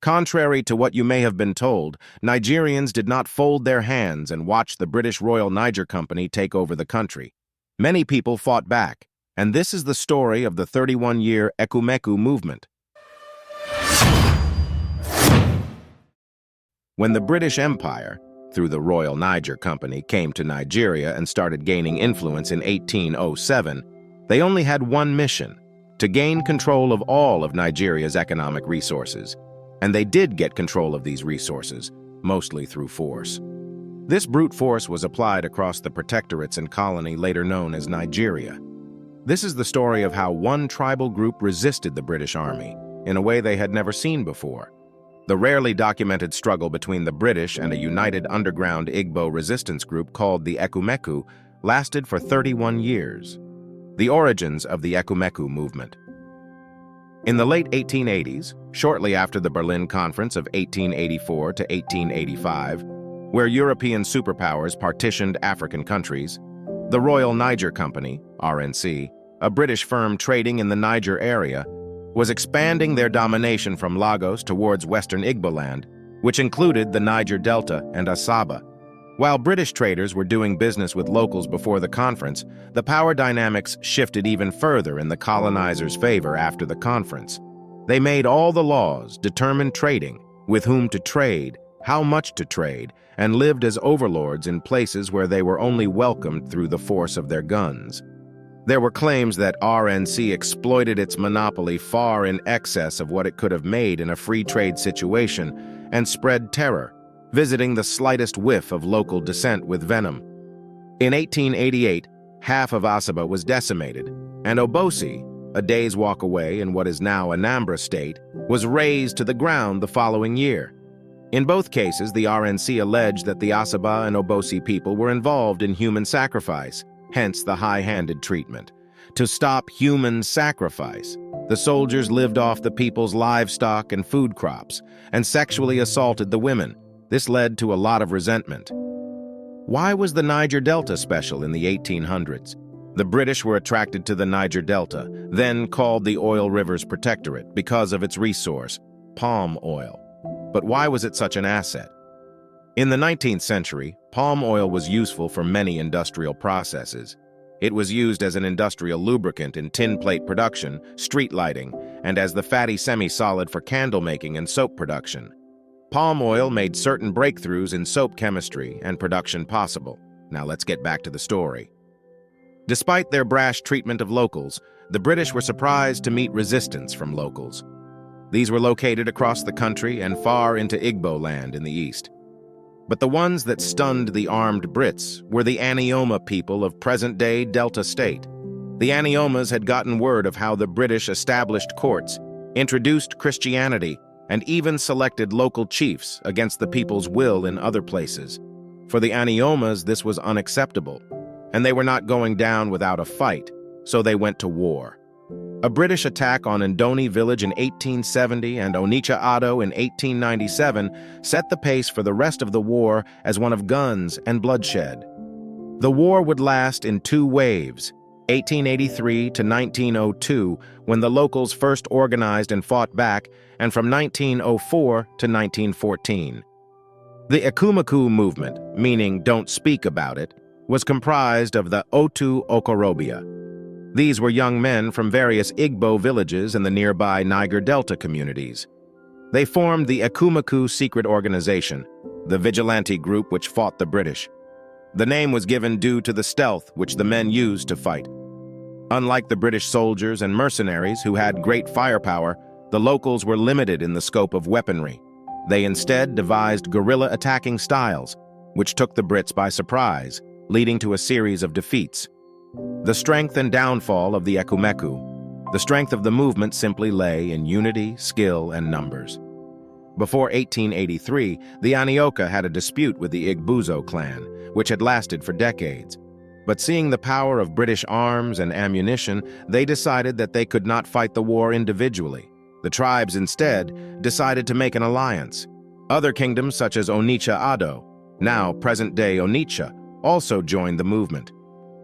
Contrary to what you may have been told, Nigerians did not fold their hands and watch the British Royal Niger Company take over the country. Many people fought back, and this is the story of the 31-year Ekumeku Movement. When the British Empire, through the Royal Niger Company, came to Nigeria and started gaining influence in 1807, they only had one mission: to gain control of all of Nigeria's economic resources. And they did get control of these resources, mostly through force. This brute force was applied across the protectorates and colony later known as Nigeria. This is the story of how one tribal group resisted the British Army in a way they had never seen before. The rarely documented struggle between the British and a united underground Igbo resistance group called the Ekumeku lasted for 31 years. The origins of the Ekumeku Movement. In the late 1880s, shortly after the Berlin Conference of 1884 to 1885, where European superpowers partitioned African countries, the Royal Niger Company, RNC, a British firm trading in the Niger area, was expanding their domination from Lagos towards western Igboland, which included the Niger Delta and Asaba. While British traders were doing business with locals before the conference, the power dynamics shifted even further in the colonizers' favor after the conference. They made all the laws, determined trading, with whom to trade, how much to trade, and lived as overlords in places where they were only welcomed through the force of their guns. There were claims that RNC exploited its monopoly far in excess of what it could have made in a free trade situation and spread terror, visiting the slightest whiff of local dissent with venom. In 1888, half of Asaba was decimated, and Obosi, a day's walk away in what is now Anambra State, was razed to the ground the following year. In both cases, the RNC alleged that the Asaba and Obosi people were involved in human sacrifice, hence the high-handed treatment. To stop human sacrifice, the soldiers lived off the people's livestock and food crops, and sexually assaulted the women. This led to a lot of resentment. Why was the Niger Delta special in the 1800s? The British were attracted to the Niger Delta, then called the Oil Rivers Protectorate, because of its resource, palm oil. But why was it such an asset? In the 19th century, palm oil was useful for many industrial processes. It was used as an industrial lubricant in tin plate production, street lighting, and as the fatty semi-solid for candle making and soap production. Palm oil made certain breakthroughs in soap chemistry and production possible. Now let's get back to the story. Despite their brash treatment of locals, the British were surprised to meet resistance from locals. These were located across the country and far into Igbo land in the east. But the ones that stunned the armed Brits were the Anioma people of present-day Delta State. The Aniomas had gotten word of how the British established courts, introduced Christianity, and even selected local chiefs against the people's will in other places. For the Aniomas, this was unacceptable, and they were not going down without a fight, so they went to war. A British attack on Ndoni village in 1870 and Onitsha Ado in 1897 set the pace for the rest of the war as one of guns and bloodshed. The war would last in two waves, 1883 to 1902, when the locals first organized and fought back, and from 1904 to 1914. The Ekumeku Movement, meaning don't speak about it, was comprised of the Otu Okorobịa. These were young men from various Igbo villages in the nearby Niger Delta communities. They formed the Ekumeku Secret Organization, the vigilante group which fought the British. The name was given due to the stealth which the men used to fight. Unlike the British soldiers and mercenaries who had great firepower, the locals were limited in the scope of weaponry. They instead devised guerrilla attacking styles, which took the Brits by surprise, leading to a series of defeats. The strength and downfall of the Ekumeku. The strength of the movement simply lay in unity, skill, and numbers. Before 1883, the Anioka had a dispute with the Igbuzo clan, which had lasted for decades. But seeing the power of British arms and ammunition, they decided that they could not fight the war individually. The tribes instead decided to make an alliance. Other kingdoms such as Onitsha Ado, now present-day Onitsha, also joined the movement.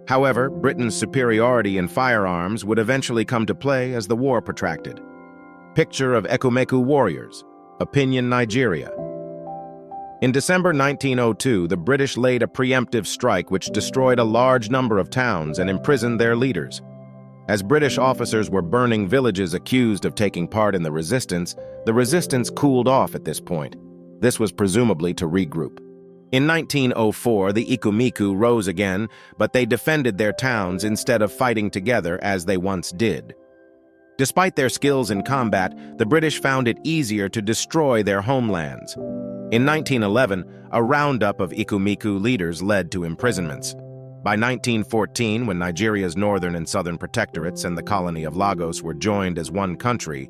However, Britain's superiority in firearms would eventually come to play as the war protracted. Picture of Ekumeku warriors, Opinion Nigeria. In December 1902, the British laid a preemptive strike which destroyed a large number of towns and imprisoned their leaders. As British officers were burning villages accused of taking part in the resistance cooled off at this point. This was presumably to regroup. In 1904, the Ekumeku rose again, but they defended their towns instead of fighting together as they once did. Despite their skills in combat, the British found it easier to destroy their homelands. In 1911, a roundup of Ekumeku leaders led to imprisonments. By 1914, when Nigeria's northern and southern protectorates and the colony of Lagos were joined as one country,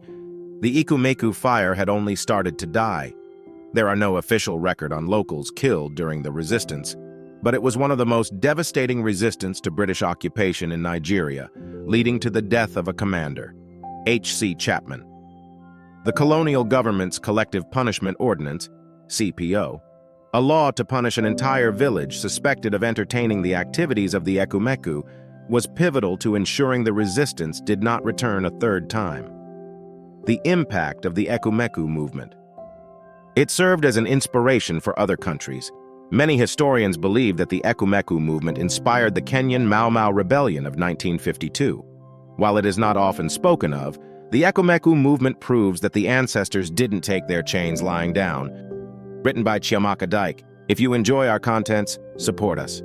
the Ekumeku fire had only started to die. There are no official record on locals killed during the resistance, but it was one of the most devastating resistance to British occupation in Nigeria, leading to the death of a commander, H.C. Chapman. The colonial government's Collective Punishment Ordinance, CPO, a law to punish an entire village suspected of entertaining the activities of the Ekumeku, was pivotal to ensuring the resistance did not return a third time. The impact of the Ekumeku movement. It served as an inspiration for other countries. Many historians believe that the Ekumeku movement inspired the Kenyan Mau Mau Rebellion of 1952. While it is not often spoken of, the Ekumeku movement proves that the ancestors didn't take their chains lying down. Written by Chiamaka Dyke. If you enjoy our contents, support us.